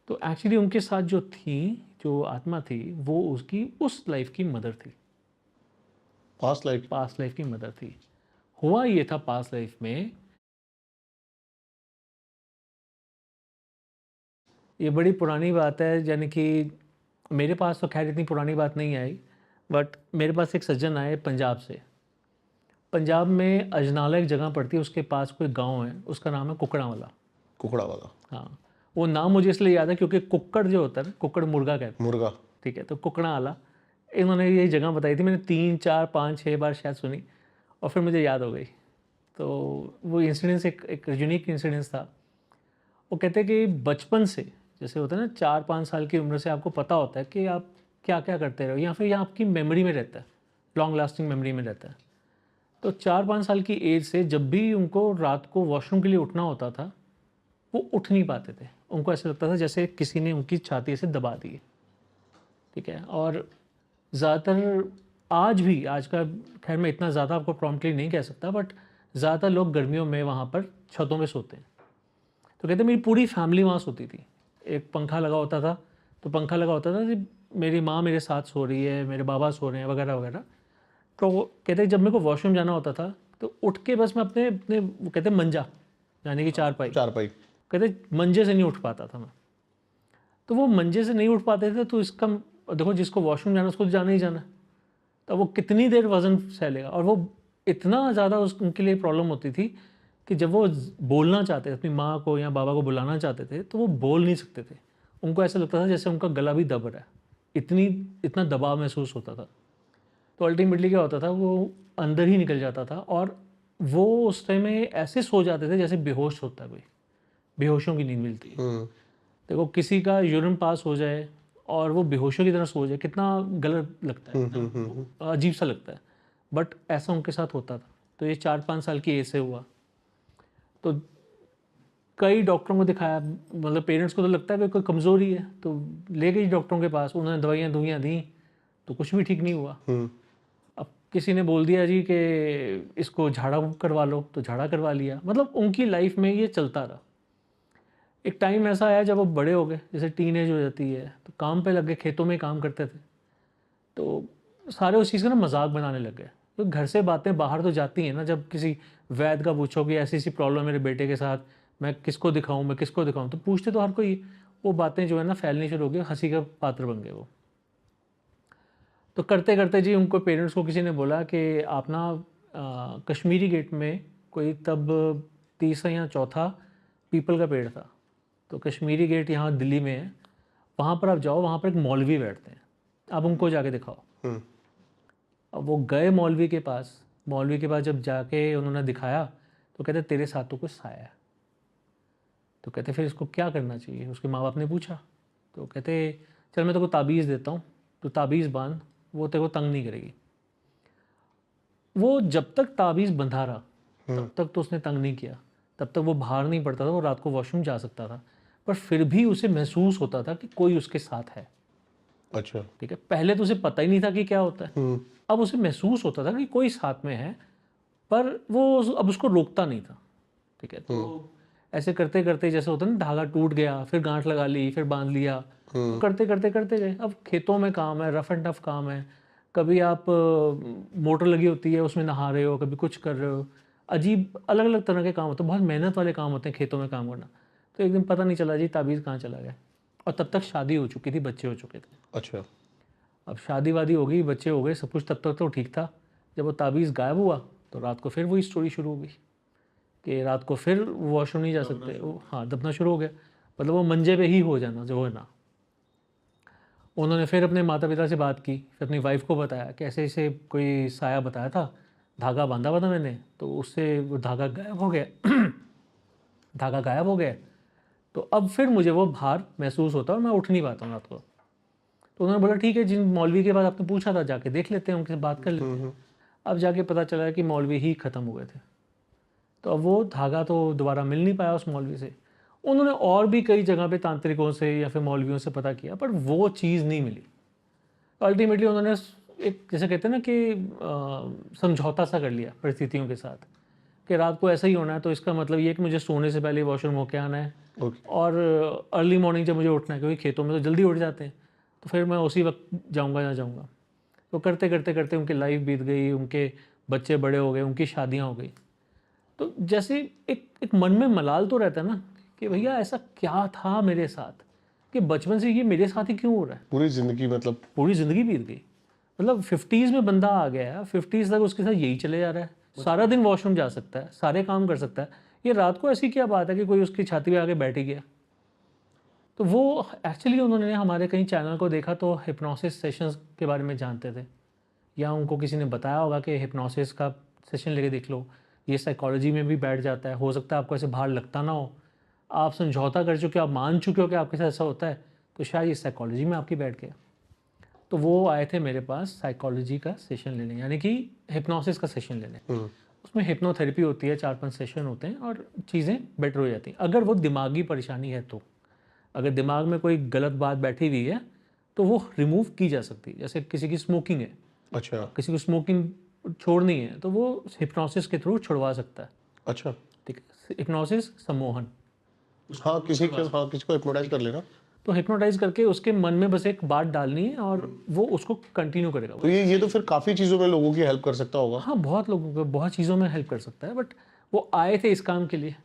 तो एक्चुअली उनके साथ जो थी, जो आत्मा थी, वो उसकी उस लाइफ की मदर थी, पास्ट लाइफ की मदर थी। हुआ ये था पास्ट लाइफ में, ये बड़ी पुरानी बात है, यानी कि मेरे पास तो खैर इतनी पुरानी बात नहीं आई, बट मेरे पास एक सज्जन आए पंजाब से। पंजाब में अजनाला एक जगह पड़ती है, उसके पास कोई गांव है, उसका नाम है कुकड़ावाला। कुकड़ावाला। हाँ, वो नाम मुझे इसलिए याद है क्योंकि कुक्कड़ जो होता है ना, कुक्कड़ मुर्गा कहते हैं, मुर्गा। ठीक है, तो कुकड़ावाला इन्होंने ये जगह बताई थी, मैंने 3 4 5 6 बार शायद सुनी और फिर मुझे याद हो गई। तो वो इंसिडेंस एक यूनिक इंसिडेंस था। वो कहते हैं कि बचपन से, जैसे होता है ना 4 5 साल की उम्र से आपको पता होता है कि आप क्या क्या करते रहो, या फिर यह आपकी मेमोरी में रहता है, लॉन्ग लास्टिंग मेमोरी में रहता है। तो 4 5 साल की एज से जब भी उनको रात को वॉशरूम के लिए उठना होता था, वो उठ नहीं पाते थे। उनको ऐसा लगता था जैसे किसी ने उनकी छाती से दबा दी है, ठीक है। और ज़्यादातर आज भी, आज का खैर मैं इतना ज़्यादा आपको प्रॉम्प्टली नहीं कह सकता, बट ज़्यादातर लोग गर्मियों में वहाँ पर छतों में सोते हैं। तो कहते मेरी पूरी फैमिली वहाँ सोती थी, एक पंखा लगा होता था, तो पंखा लगा होता था कि मेरी माँ मेरे साथ सो रही है, मेरे बाबा सो रहे हैं वगैरह वगैरह। तो वो कहते जब मेरे को वॉशरूम जाना होता था तो उठ के बस मैं अपने अपने वो कहते मंजा, यानी कि चारपाई, चारपाई। कहते मंजे से नहीं उठ पाता था मैं। तो वो मंजे से नहीं उठ पाते थे, तो इसका देखो जिसको वॉशरूम जाना उसको तो जाना ही जाना है, तो वो कितनी देर वज़न सह लेगा। और वो इतना ज़्यादा उनके लिए प्रॉब्लम होती थी कि जब वो बोलना चाहते थे, अपनी माँ को या बाबा को बुलाना चाहते थे, तो वो बोल नहीं सकते थे। उनको ऐसा लगता था जैसे उनका गला भी दब रहा है, इतना दबाव महसूस होता था। तो अल्टीमेटली क्या होता था, वो अंदर ही निकल जाता था और वो उस टाइम में ऐसे सो जाते थे जैसे बेहोश होता है कोई, बेहोशों की नींद मिलती है। देखो किसी का यूरिन पास हो जाए और वो बेहोशों की तरह सो जाए, कितना गलत लगता है, अजीब सा लगता है, बट ऐसा उनके साथ होता था। तो ये 4 5 साल की एज से हुआ। तो कई डॉक्टरों को दिखाया, मतलब पेरेंट्स को तो लगता है कि कोई कमज़ोरी है, तो ले गई डॉक्टरों के पास, उन्होंने दवाइयाँ दुइयाँ दी, तो कुछ भी ठीक नहीं हुआ। अब किसी ने बोल दिया जी कि इसको झाड़ा करवा लो, तो झाड़ा करवा लिया। मतलब उनकी लाइफ में ये चलता रहा। एक टाइम ऐसा आया जब वो बड़े हो गए, जैसे टीन एज हो जाती है, तो काम पे लग गए, खेतों में काम करते थे, तो सारे उस चीज़ का ना मजाक बनाने लग गए। तो घर से बातें बाहर तो जाती हैं ना, जब किसी वैद्य का पूछो कि ऐसी ऐसी प्रॉब्लम है मेरे बेटे के साथ, मैं किसको दिखाऊं, मैं किसको दिखाऊं, तो पूछते तो हर कोई। वो बातें जो है ना फैलनी शुरू हो गई, हंसी का पात्र बन गए वो। तो करते करते जी उनको पेरेंट्स को किसी ने बोला कि आप ना कश्मीरी गेट में कोई तब तीसरा या चौथा पीपल का पेड़ था, तो कश्मीरी गेट यहाँ दिल्ली में है, वहाँ पर आप जाओ, वहाँ पर एक मौलवी बैठते हैं, आप उनको जाके दिखाओ। अब वो गए मौलवी के पास, मौलवी के पास जब जाके उन्होंने दिखाया, तो कहते तेरे साथ तो कुछ साया है। तो कहते फिर इसको क्या करना चाहिए, उसके माँ बाप ने पूछा। तो कहते चल मैं तेरे को ताबीज़ देता हूँ, तो ताबीज़ बांध, वो तेरे को तंग नहीं करेगी। वो जब तक ताबीज़ बंधा रहा तब तक तो उसने तंग नहीं किया, तब तक वो बाहर नहीं पड़ता था, वो रात को वॉशरूम जा सकता था, पर फिर भी उसे महसूस होता था कि कोई उसके साथ है। अच्छा। ठीक है, पहले तो उसे पता ही नहीं था कि क्या होता है, अब उसे महसूस होता था कि कोई साथ में है, पर वो अब उसको रोकता नहीं था। ठीक है, तो ऐसे करते करते जैसे होता है ना, धागा टूट गया, फिर गांठ लगा ली, फिर बांध लिया, तो करते करते करते गए। अब खेतों में काम है, रफ एंड टफ काम है, कभी आप मोटर लगी होती है उसमें नहा रहे हो, कभी कुछ कर रहे हो, अजीब अलग अलग तरह के काम होते हैं, बहुत मेहनत वाले काम होते हैं खेतों में काम करना। तो एक दिन पता नहीं चला जी ताबीज़ कहाँ चला गया, और तब तक शादी हो चुकी थी, बच्चे हो चुके थे। अच्छा। अब शादी वादी हो गई, बच्चे हो गए, सब कुछ तब तक तो ठीक था। जब वो ताबीज़ गायब हुआ तो रात को फिर वही स्टोरी शुरू हो गई कि रात को फिर वॉशरूम नहीं जा सकते, वो हाँ दबना शुरू हो गया, मतलब वो मंजे पे ही हो जाना जो है ना। उन्होंने फिर अपने माता पिता से बात की, फिर अपनी वाइफ को बताया कि ऐसे ऐसे कोई साया बताया था, धागा बांधा था मैंने, तो उससे वो धागा गायब हो गया धागा गायब हो गया, तो अब फिर मुझे वो भार महसूस होता है और मैं उठ नहीं पाता हूँ रात को। तो उन्होंने बोला ठीक है, जिन मौलवी के बाद आपने पूछा था जाके देख लेते हैं, उनसे बात कर लेते हैं। अब जाके पता चला कि मौलवी ही ख़त्म हो गए थे। तो अब वो धागा तो दोबारा मिल नहीं पाया उस मौलवी से। उन्होंने और भी कई जगह पे तांत्रिकों से या फिर मौलवियों से पता किया, पर वो चीज़ नहीं मिली। तो अल्टीमेटली उन्होंने एक जैसे कहते हैं ना कि समझौता सा कर लिया परिस्थितियों के साथ, कि रात को ऐसा ही होना है, तो इसका मतलब ये है कि मुझे सोने से पहले वॉशरूम होके आना है ओके। और अर्ली मॉर्निंग जब मुझे उठना है, क्योंकि खेतों में तो जल्दी उठ जाते हैं, तो फिर मैं उसी वक्त जाऊँगा या जाऊँगा। तो करते करते करते उनकी लाइफ बीत गई, उनके बच्चे बड़े हो गए, उनकी शादियाँ हो गई। तो जैसे एक मन में मलाल तो रहता है ना कि भैया ऐसा क्या था मेरे साथ कि बचपन से ये मेरे साथ ही क्यों हो रहा है। पूरी जिंदगी मतलब। पूरी ज़िंदगी बीत गई, मतलब 50s में बंदा आ गया है, 50s तक उसके साथ यही चले जा रहा है, सारा दिन वॉशरूम जा सकता है, सारे काम कर सकता है, ये रात को ऐसी क्या बात है कि कोई उसकी छाती पे आके बैठ ही गया। तो वो एक्चुअली उन्होंने हमारे कहीं चैनल को देखा तो हिप्नोसिस सेशंस के बारे में जानते थे, या उनको किसी ने बताया होगा कि हिप्नोसिस का सेशन लेके देख लो, ये साइकोलॉजी में भी बैठ जाता है, हो सकता है आपको ऐसे बाहर लगता ना हो, आप समझौता कर चुके हो, आप मान चुके हो कि आपके साथ ऐसा होता है, तो शायद ये साइकोलॉजी में आपकी बैठ गया। तो वो आए थे मेरे पास साइकोलॉजी का सेशन लेने, यानी कि हिप्नोसिस का सेशन लेने। उसमें हिप्नोथेरेपी होती है, 4-5 सेशन होते हैं और चीज़ें बेटर हो जाती हैं अगर वो दिमागी परेशानी है तो। अगर दिमाग में कोई गलत बात बैठी हुई है तो वो रिमूव की जा सकती है। जैसे किसी की स्मोकिंग है, अच्छा। किसी को स्मोकिंग छोड़नी है, तो वो हिप्नोसिस के थ्रू छुड़वा सकता है। अच्छा। ठीक है, हिप्नोसिस सम्मोहन। हाँ किसी को हिप्नोटाइज कर लेना। तो हिप्नोटाइज करके उसके मन में बस एक बात डालनी है और वो उसको कंटिन्यू करेगा। तो ये तो फिर काफी चीजों में लोगों की हेल्प कर सकता होगा। हाँ, बहुत लोगों को बहुत चीज़ों में हेल्प कर सकता है, बट वो आए थे इस काम के लिए।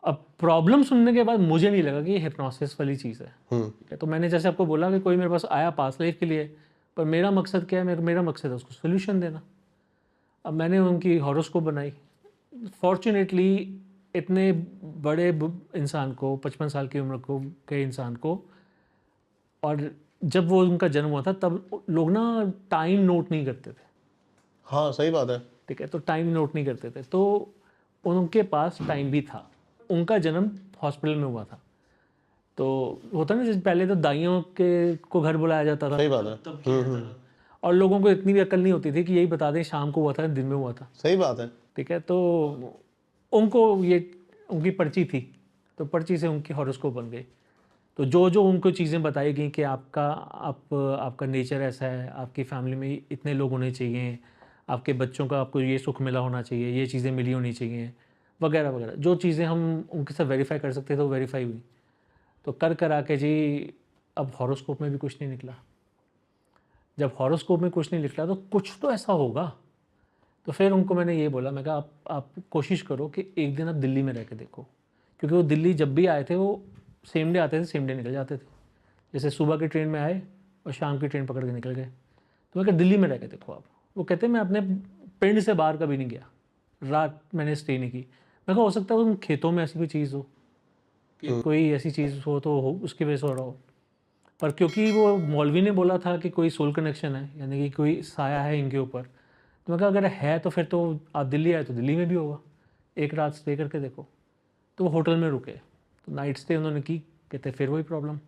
अब प्रॉब्लम सुनने के बाद मुझे नहीं लगा कि ये हिप्नोसिस वाली चीज़ है। ठीक है, तो मैंने जैसे आपको बोला कि कोई मेरे पास आया पास लाइफ के लिए, पर मेरा मकसद क्या है, मेरा मकसद है उसको सोल्यूशन देना। अब मैंने उनकी हॉरोस्कोप बनाई। फॉर्चुनेटली इतने बड़े इंसान को, 55 साल की उम्र को के इंसान को, और जब वो उनका जन्म हुआ था तब लोग ना टाइम नोट नहीं करते थे। हाँ सही बात है। ठीक है, तो टाइम नोट नहीं करते थे, तो उनके पास टाइम भी था। उनका जन्म हॉस्पिटल में हुआ था। तो होता ना, जैसे पहले तो दाइयों के को घर बुलाया जाता था, सही बात है। और लोगों को इतनी भी अकल नहीं होती थी कि यही बता दें शाम को हुआ था दिन में हुआ था। सही बात है। ठीक है, तो उनको ये उनकी पर्ची थी, तो पर्ची से उनकी हॉरोस्कोप बन गई। तो जो जो उनको चीज़ें बताई गई कि आपका नेचर ऐसा है, आपकी फैमिली में इतने लोग होने चाहिए, आपके बच्चों का आपको ये सुख मिला होना चाहिए, ये चीज़ें मिली होनी चाहिए, वगैरह वगैरह, जो चीज़ें हम उनके साथ वेरीफाई कर सकते थे वो वेरीफाई हुई। तो कर आके जी अब हॉरोस्कोप में भी कुछ नहीं निकला। जब हॉरोस्कोप में कुछ नहीं निकला तो कुछ तो ऐसा होगा। तो फिर उनको मैंने ये बोला, मैं कहा आप कोशिश करो कि एक दिन आप दिल्ली में रह के देखो, क्योंकि वो दिल्ली जब भी आए थे वो सेम डे आते थे, सेम डे निकल जाते थे। जैसे सुबह की ट्रेन में आए और शाम की ट्रेन पकड़ के निकल गए। तो मैं कहा दिल्ली में रह के देखो आप। वो कहते मैं अपने पिंड से बाहर कभी नहीं गया, रात मैंने स्टे नहीं की। मैं कहा हो सकता है उन खेतों में ऐसी कोई चीज़ हो, कि कोई ऐसी चीज़ हो तो हो, उसकी वजह से हो रहा हो। पर क्योंकि वो मौलवी ने बोला था कि कोई सोल कनेक्शन है, यानी कि कोई साया है इनके ऊपर, तो मैं कहा अगर है तो फिर तो आप दिल्ली आए तो दिल्ली में भी होगा, एक रात स्टे करके देखो। तो वो होटल में रुके, तो नाइट स्टे उन्होंने की। कहते फिर वही प्रॉब्लम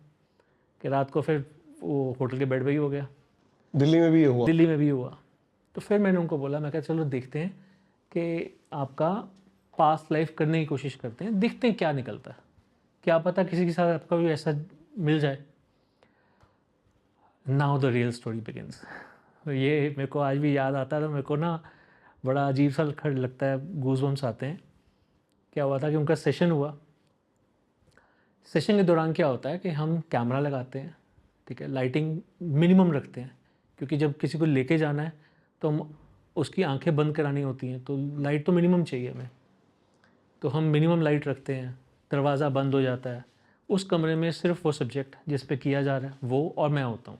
कि रात को फिर वो होटल के बेड पे ही हो गया। दिल्ली में भी ये हुआ। दिल्ली में भी हुआ। तो फिर मैंने उनको बोला, मैं कहा चलो देखते हैं कि आपका पास्ट लाइफ करने की कोशिश करते हैं, देखते हैं क्या निकलता है, क्या पता किसी के साथ आपका भी ऐसा मिल जाए। Now the real story begins. ये मेरे को आज भी याद आता है, तो मेरे को ना बड़ा अजीब सा खड़ लगता है, गूज़बम्स आते हैं। क्या हुआ था कि उनका सेशन हुआ। सेशन के दौरान क्या होता है कि हम कैमरा लगाते हैं, ठीक है, लाइटिंग मिनिमम रखते हैं, क्योंकि जब किसी को लेके जाना है तो हम उसकी आंखें बंद करानी होती हैं, तो लाइट तो मिनिमम चाहिए हमें। तो हम मिनिमम लाइट रखते हैं, दरवाज़ा बंद हो जाता है। उस कमरे में सिर्फ वो सब्जेक्ट जिस पे किया जा रहा है वो और मैं होता हूँ,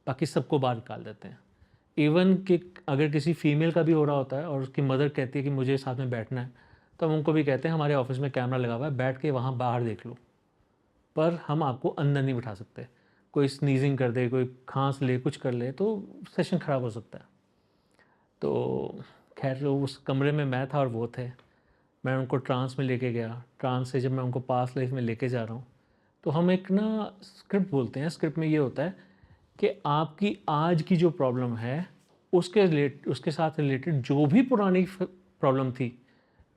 बाकी सबको बाहर निकाल देते हैं। इवन कि अगर किसी फीमेल का भी हो रहा होता है और उसकी मदर कहती है कि मुझे साथ में बैठना है, तो हम उनको भी कहते हैं हमारे ऑफिस में कैमरा लगा हुआ है, बैठ के वहाँ बाहर देख लो, पर हम आपको अंदर नहीं बिठा सकते। कोई स्नीजिंग कर दे, कोई खांस ले, कुछ कर ले तो सेशन ख़राब हो सकता है। तो खैर उस कमरे में मैं था और वो थे। मैं उनको ट्रांस में लेके गया। ट्रांस से जब मैं उनको पास्ट लाइफ में लेके जा रहा हूँ, तो हम एक ना स्क्रिप्ट बोलते हैं। स्क्रिप्ट में ये होता है कि आपकी आज की जो प्रॉब्लम है उसके साथ रिलेटेड जो भी पुरानी प्रॉब्लम थी,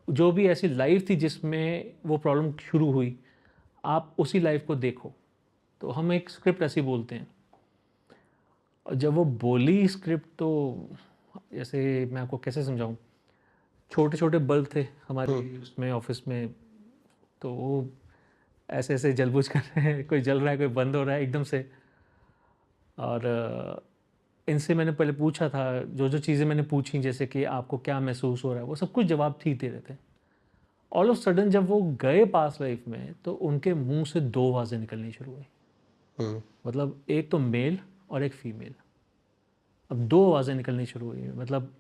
जो भी ऐसी लाइफ थी जिसमें वो प्रॉब्लम शुरू हुई, आप उसी लाइफ को देखो। तो हम एक स्क्रिप्ट ऐसी बोलते हैं। और जब वो बोली स्क्रिप्ट, तो जैसे मैं आपको कैसे समझाऊं, छोटे छोटे बल्ब थे हमारे उसमें ऑफिस में, तो वो ऐसे ऐसे जलबुझ कर रहे हैं, कोई जल रहा है कोई बंद हो रहा है एकदम से। और इनसे मैंने पहले पूछा था, जो जो चीज़ें मैंने पूछी जैसे कि आपको क्या महसूस हो रहा है, वो सब कुछ जवाब ठीक दे रहे थे। ऑल ऑफ सडन जब वो गए पास लाइफ में तो उनके मुंह से 2 आवाज़ें निकलनी शुरू हुई। मतलब एक तो मेल और एक फीमेल। अब 2 आवाज़ें निकलनी शुरू हुई, मतलब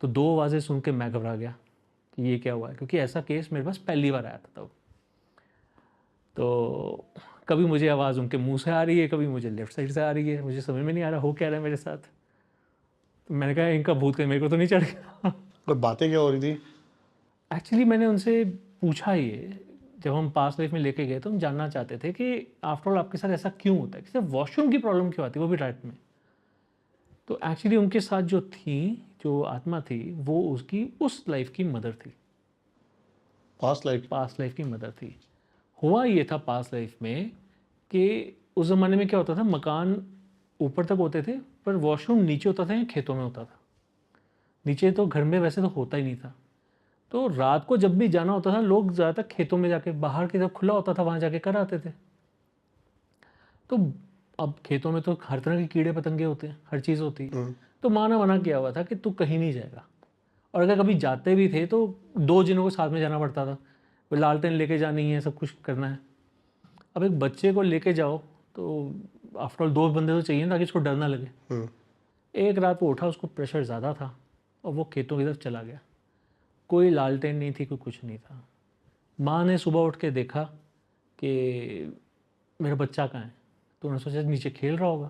तो 2 आवाज़ें सुन के मैं घबरा गया कि ये क्या हुआ है, क्योंकि ऐसा केस मेरे पास पहली बार आया था तब। तो कभी मुझे आवाज़ उनके मुंह से आ रही है, कभी मुझे लेफ्ट साइड से आ रही है, मुझे समझ में नहीं आ रहा हो क्या रहा है मेरे साथ। तो मैंने कहा इनका भूत कहीं मेरे को तो नहीं चढ़ गया। और बातें क्या हो रही थी? एक्चुअली मैंने उनसे पूछा ये, जब हम पास लाइफ में लेके गए तो हम जानना चाहते थे कि आफ्टर ऑल आपके साथ ऐसा क्यों होता है, सिर्फ वॉशरूम की प्रॉब्लम क्यों आती है, वो भी रात में। तो एक्चुअली उनके साथ जो थी, जो आत्मा थी, वो उसकी उस लाइफ की मदर थी, पास्ट लाइफ? पास लाइफ की मदर थी। हुआ ये था पास लाइफ में कि उस ज़माने में क्या होता था, मकान ऊपर तक होते थे पर वॉशरूम नीचे होता था या खेतों में होता था। नीचे तो घर में वैसे तो होता ही नहीं था। तो रात को जब भी जाना होता था लोग ज़्यादातर खेतों में जाके, बाहर की तरफ खुला होता था वहाँ जाके कर आते थे। तो अब खेतों में तो हर तरह के कीड़े पतंगे होते हैं, हर चीज़ होती है। तो माँ ने मना किया हुआ था कि तू कहीं नहीं जाएगा, और अगर कभी जाते भी थे तो 2 जनों को साथ में जाना पड़ता था। वो लालटेन लेके जानी है, सब कुछ करना है। अब एक बच्चे को लेके जाओ तो आफ्टर ऑल 2 बंदे तो चाहिए ताकि उसको डर ना लगे। एक रात वो उठा, उसको प्रेशर ज़्यादा था और वो खेतों की तरफ चला गया। कोई लालटेन नहीं थी, कोई कुछ नहीं था। माँ ने सुबह उठ के देखा कि मेरा बच्चा कहाँ है, तो उन्होंने सोचा नीचे खेल रहा होगा।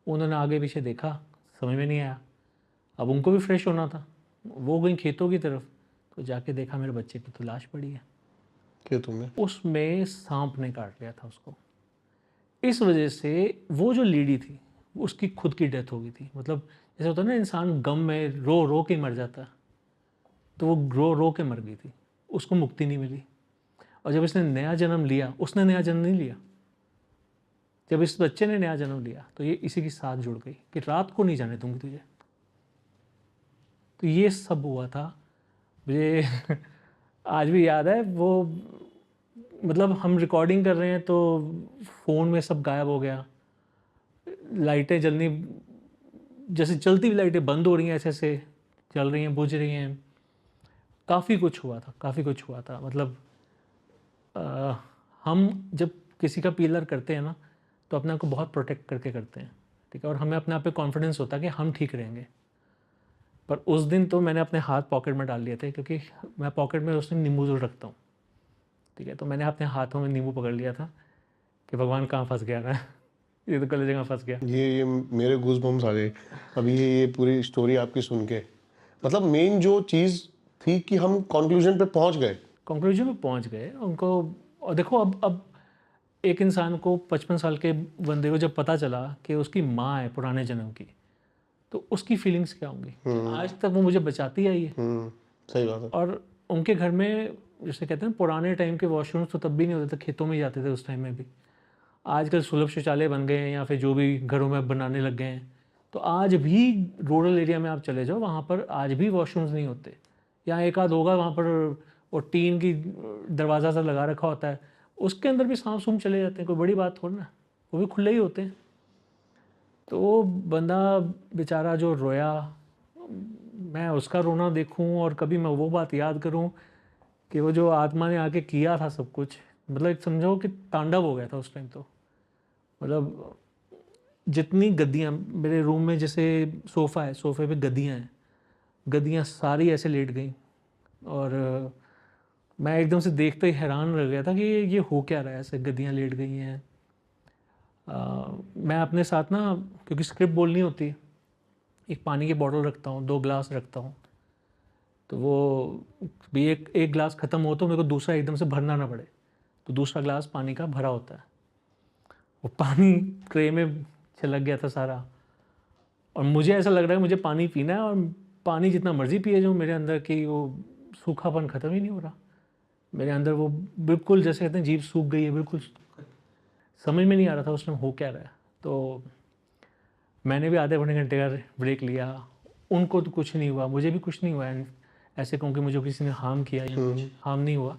उन्होंने आगे पीछे देखा, समझ में नहीं आया। अब उनको भी फ्रेश होना था, वो गई खेतों की तरफ, तो जाके देखा मेरे बच्चे की तो लाश पड़ी है। क्या तुमने? उसमें सांप ने काट लिया था उसको। इस वजह से वो जो लेडी थी उसकी खुद की डेथ हो गई थी। मतलब जैसे होता है ना, इंसान गम में रो रो के मर जाता है, तो वो रो रो के मर गई थी, उसको मुक्ति नहीं मिली। और जब इसने नया जन्म लिया, उसने नया जन्म नहीं लिया, जब इस बच्चे ने नया जन्म लिया तो ये इसी के साथ जुड़ गई कि रात को नहीं जाने दूंगी तुझे। तो ये सब हुआ था मुझे आज भी याद है वो। मतलब हम रिकॉर्डिंग कर रहे हैं तो फ़ोन में सब गायब हो गया, लाइटें जलनी, जैसे चलती हुई लाइटें बंद हो रही हैं, ऐसे ऐसे चल रही हैं, बुझ रही हैं। काफ़ी कुछ हुआ था, काफ़ी कुछ हुआ था। मतलब हम जब किसी का पिलर करते हैं ना तो अपने आप को बहुत प्रोटेक्ट करके करते हैं, ठीक है, और हमें अपने आप पे कॉन्फिडेंस होता है कि हम ठीक रहेंगे। पर उस दिन तो मैंने अपने हाथ पॉकेट में डाल लिए थे, क्योंकि मैं पॉकेट में उस दिन नींबू जरूर रखता हूँ, ठीक है। तो मैंने अपने हाथों में नींबू पकड़ लिया था कि भगवान कहाँ फंस गया मैं ये तो गलत जगह फंस गया। ये मेरे गूज बम्स आ गए अभी ये पूरी स्टोरी आपकी सुन के। मतलब मेन जो चीज़ थी कि हम कंक्लूजन पे पहुंच गए। कंक्लूजन में पहुंच गए उनको। और देखो अब एक इंसान को 55 साल के बंदे को जब पता चला कि उसकी माँ है पुराने जन्म की, तो उसकी फीलिंग्स क्या होंगी। आज तक वो मुझे बचाती आई है। सही बात है। और उनके घर में जैसे कहते हैं पुराने टाइम के वॉशरूम्स तो तब भी नहीं होते थे, खेतों में ही जाते थे उस टाइम में भी। आजकल सुलभ शौचालय बन गए हैं या फिर जो भी घरों में बनाने लग गए हैं, तो आज भी रूरल एरिया में आप चले जाओ, वहाँ पर आज भी वॉशरूम्स नहीं होते। यहाँ एक आध होगा वहाँ पर, और टीन की दरवाज़ा सा लगा रखा होता है, उसके अंदर भी सांप सूम चले जाते हैं, कोई बड़ी बात थोड़ी ना, वो भी खुले ही होते हैं। तो वो बंदा बेचारा जो रोया, मैं उसका रोना देखूं और कभी मैं वो बात याद करूं कि वो जो आत्मा ने आके किया था सब कुछ, मतलब एक समझो कि तांडव हो गया था उस टाइम। तो मतलब जितनी गद्दियाँ मेरे रूम में, जैसे सोफ़ा है, सोफ़े पे गद्दियाँ हैं, गद्दियाँ सारी ऐसे लेट गई। और मैं एकदम से देखते ही हैरान रह गया था कि ये हो क्या रहा है, ऐसे गद्दियाँ लेट गई हैं। मैं अपने साथ ना, क्योंकि स्क्रिप्ट बोलनी होती है, एक पानी की बॉटल रखता हूँ, 2 ग्लास रखता हूँ। तो वो भी एक ग्लास ख़त्म हो तो मेरे को दूसरा एकदम से भरना ना पड़े, तो दूसरा ग्लास पानी का भरा होता है। वो पानी ट्रे में छलक गया था सारा, और मुझे ऐसा लग रहा है मुझे पानी पीना है, और पानी जितना मर्ज़ी पिए जो मेरे अंदर की वो सूखापन ख़त्म ही नहीं हो रहा मेरे अंदर। वो बिल्कुल जैसे कहते हैं जीभ सूख गई है बिल्कुल, समझ में नहीं आ रहा था उस टाइम हो क्या रहा है। तो मैंने भी आधे घंटे का ब्रेक लिया, उनको तो कुछ नहीं हुआ, मुझे भी कुछ नहीं हुआ। ऐसे कहूँ कि मुझे किसी ने हार्म किया या कुछ हार्म नहीं हुआ,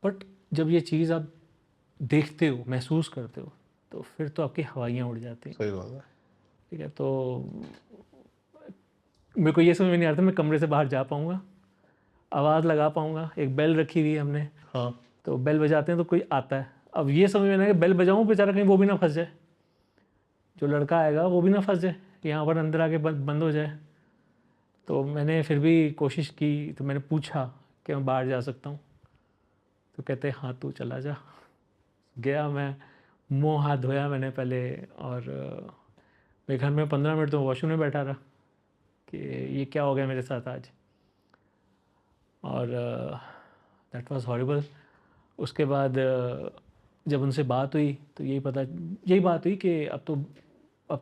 बट जब ये चीज़ आप देखते हो, महसूस करते हो, तो फिर तो आपकी हवाइयाँ उड़ जाती हैं। सही बात है। ठीक है, तो मेरे को ये समझ में नहीं आ रहा था मैं कमरे से बाहर जा पाऊँगा, आवाज़ लगा पाऊँगा। एक बेल रखी हुई है हमने, हाँ तो बेल बजाते हैं तो कोई आता है। अब ये समझ में नहीं आया कि बेल बजाऊँ बेचारा कहीं वो भी ना फंस जाए, जो लड़का आएगा वो भी ना फंस जाए, यहाँ पर अंदर आके बंद हो जाए। तो मैंने फिर भी कोशिश की, तो मैंने पूछा कि मैं बाहर जा सकता हूँ, तो कहते हाँ तू चला जा। गया मैं, मुँह हाथ धोया मैंने पहले, और मेरे घर में 15 मिनट तो वॉशरूम में बैठा रहा कि ये क्या हो गया मेरे साथ आज, और दैट वाज हॉरिबल। उसके बाद जब उनसे बात हुई तो यही बात हुई कि अब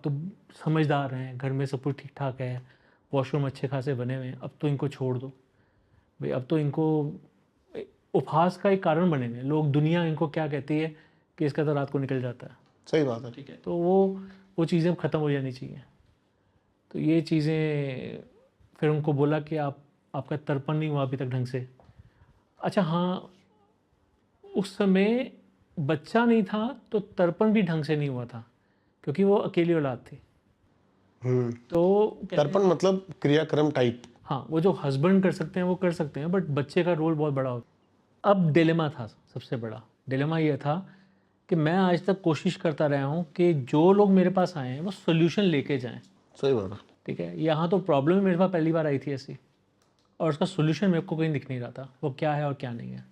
तो समझदार हैं, घर में सब कुछ ठीक ठाक है, वॉशरूम अच्छे खासे बने हुए हैं, अब तो इनको छोड़ दो भाई, अब तो इनको उपहास का एक कारण बने हुए हैं लोग, दुनिया इनको क्या कहती है कि इसका तो रात को निकल जाता है। सही बात है। ठीक है, तो वो चीज़ें ख़त्म हो जानी चाहिए। तो ये चीज़ें फिर उनको बोला कि आपका तर्पण नहीं हुआ अभी तक ढंग से। अच्छा हाँ, उस समय बच्चा नहीं था तो तर्पण भी ढंग से नहीं हुआ था, क्योंकि वो अकेली औलाद थी। तो तर्पण मतलब क्रियाक्रम टाइप। हाँ, वो जो हस्बैंड कर सकते हैं वो कर सकते हैं, बट बच्चे का रोल बहुत बड़ा होता है। अब डिलेमा था, सबसे बड़ा डिलेमा ये था कि मैं आज तक कोशिश करता रहा हूँ कि जो लोग मेरे पास आए हैं वो सोल्यूशन लेके जाएं। सही बात है। ठीक है, यहाँ तो प्रॉब्लम मेरे पास पहली बार आई थी ऐसी, और उसका सोल्यूशन मेरे को कहीं दिख नहीं रहा था, वो क्या है और क्या नहीं है।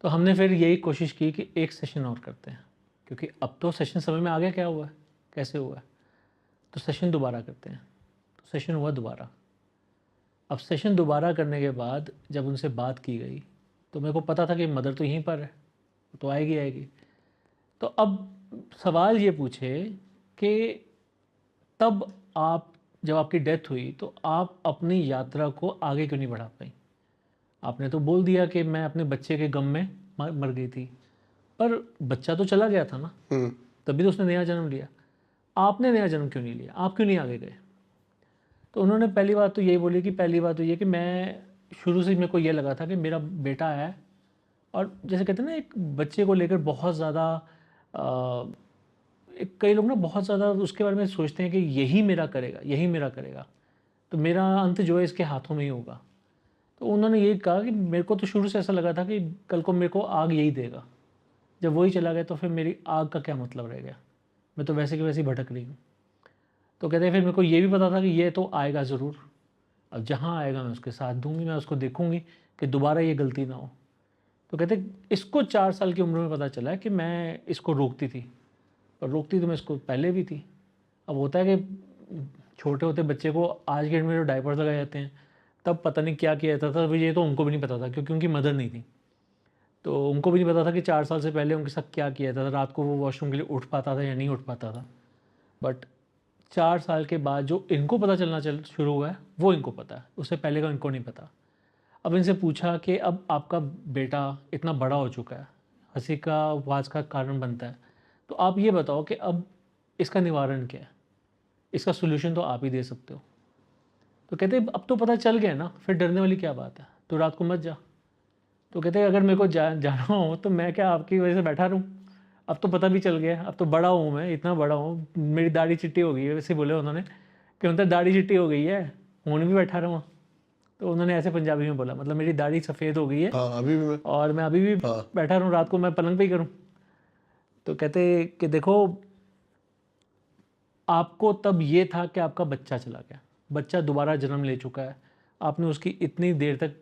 तो हमने फिर यही कोशिश की कि एक सेशन और करते हैं, क्योंकि अब तो सेशन समझ में आ गया क्या हुआ है, कैसे हुआ है, तो सेशन दोबारा करते हैं। तो सेशन हुआ दोबारा। अब सेशन दोबारा करने के बाद जब उनसे बात की गई तो मेरे को पता था कि मदर तो यहीं पर है, तो आएगी। तो अब सवाल ये पूछे कि तब आप, जब आपकी डेथ हुई तो आप अपनी यात्रा को आगे क्यों नहीं बढ़ा पाई? आपने तो बोल दिया कि मैं अपने बच्चे के गम में मर गई थी, पर बच्चा तो चला गया था ना, तभी तो उसने नया जन्म लिया। आपने नया जन्म क्यों नहीं लिया? आप क्यों नहीं आगे गए? तो उन्होंने पहली बात तो यही बोली कि पहली बात तो ये कि मैं शुरू से मेरे को ये लगा था कि मेरा बेटा है, और जैसे कहते हैं ना एक बच्चे को लेकर बहुत ज़्यादा कई लोग ना बहुत ज़्यादा उसके बारे में सोचते हैं कि यही मेरा करेगा, तो मेरा अंत जो है इसके हाथों में ही होगा। तो उन्होंने यही कहा कि मेरे को तो शुरू से ऐसा लगा था कि कल को मेरे को आग यही देगा, जब वही चला गया तो फिर मेरी आग का क्या मतलब रह गया, मैं तो वैसे की वैसे ही भटक रही हूँ। तो कहते हैं फिर मेरे को ये भी पता था कि ये तो आएगा ज़रूर, अब जहाँ आएगा मैं उसके साथ दूंगी, मैं उसको देखूंगी कि दोबारा ये गलती ना हो। तो कहते इसको 4 साल की उम्र में पता चला है कि मैं इसको रोकती थी, और रोकती तो मैं इसको पहले भी थी। अब होता है कि छोटे होते बच्चे को आज के डेट में जो डायपर्स लगाए जाते हैं, तब पता नहीं क्या किया जाता था, भाई ये तो उनको भी नहीं पता था क्योंकि उनकी मदर नहीं थी, तो उनको भी नहीं पता था कि 4 साल से पहले उनके साथ क्या किया जाता था, रात को वो वॉशरूम के लिए उठ पाता था या नहीं उठ पाता था। बट 4 साल के बाद जो इनको पता चलना शुरू हुआ है वो इनको पता है, उससे पहले का इनको नहीं पता। अब इनसे पूछा कि अब आपका बेटा इतना बड़ा हो चुका है, हंसी का आवाज़ का कारण बनता है, तो आप ये बताओ कि अब इसका निवारण क्या है, इसका सोल्यूशन तो आप ही दे सकते हो। तो कहते अब तो पता चल गया ना, फिर डरने वाली क्या बात है, तो रात को मत जा। तो कहते अगर मेरे को जाना हो तो मैं क्या आपकी वजह से बैठा रहूँ, अब तो पता भी चल गया, अब तो बड़ा हूँ मैं, इतना बड़ा हूँ, मेरी दाढ़ी चिट्टी हो गई है, वैसे बोले उन्होंने कि उनकी दाढ़ी चिट्टी हो गई है, हूँ भी बैठा रहूँ। तो उन्होंने ऐसे पंजाबी में बोला, मतलब मेरी दाढ़ी सफ़ेद हो गई है, हाँ अभी भी मैं, और मैं अभी भी हाँ बैठा रहूँ, रात को मैं पलंग पे ही करूँ। तो कहते कि देखो आपको तब ये था कि आपका बच्चा चला गया, बच्चा दोबारा जन्म ले चुका है, आपने उसकी इतनी देर तक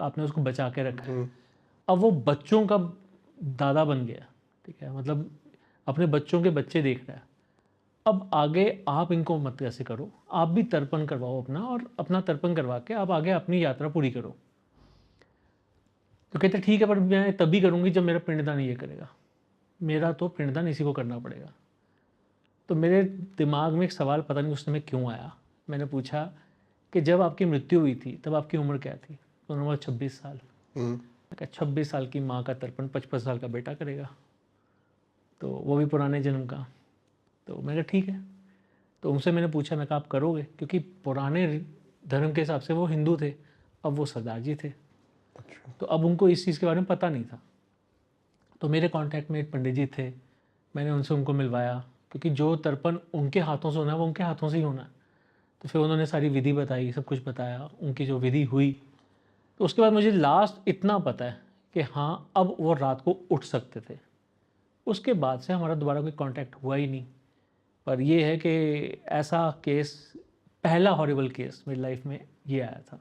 आपने उसको बचा के रखा है, अब वो बच्चों का दादा बन गया। ठीक है, मतलब अपने बच्चों के बच्चे देख रहा है। अब आगे आप इनको मत ऐसे करो, आप भी तर्पण करवाओ अपना, और अपना तर्पण करवा के आप आगे अपनी यात्रा पूरी करो। तो कहते ठीक है, पर मैं तभी करूँगी जब मेरा पिंडदान ये करेगा, मेरा तो पिंडदान इसी को करना पड़ेगा। तो मेरे दिमाग में एक सवाल पता नहीं उस समय क्यों आया, मैंने पूछा कि जब आपकी मृत्यु हुई थी तब आपकी उम्र क्या थी? तो उन्होंने बोला 26 साल। मैं कहा 26 साल की माँ का तर्पण 55 साल का बेटा करेगा, तो वो भी पुराने जन्म का। तो मैंने कहा ठीक है। तो उनसे मैंने पूछा, मैं कहा आप करोगे? क्योंकि पुराने धर्म के हिसाब से वो हिंदू थे, अब वो सरदार जी थे, अच्छा। तो अब उनको इस चीज़ के बारे में पता नहीं था। तो मेरे कांटेक्ट में एक पंडित जी थे, मैंने उनसे उनको मिलवाया, क्योंकि जो तर्पण उनके हाथों से होना है वो उनके हाथों से ही होना है। तो फिर उन्होंने सारी विधि बताई, सब कुछ बताया, उनकी जो विधि हुई, तो उसके बाद मुझे लास्ट इतना पता है कि हाँ अब वो रात को उठ सकते थे। उसके बाद से हमारा दोबारा कोई कांटेक्ट हुआ ही नहीं। पर ये है कि ऐसा केस, पहला हॉरिबल केस मेरी लाइफ में ये आया था।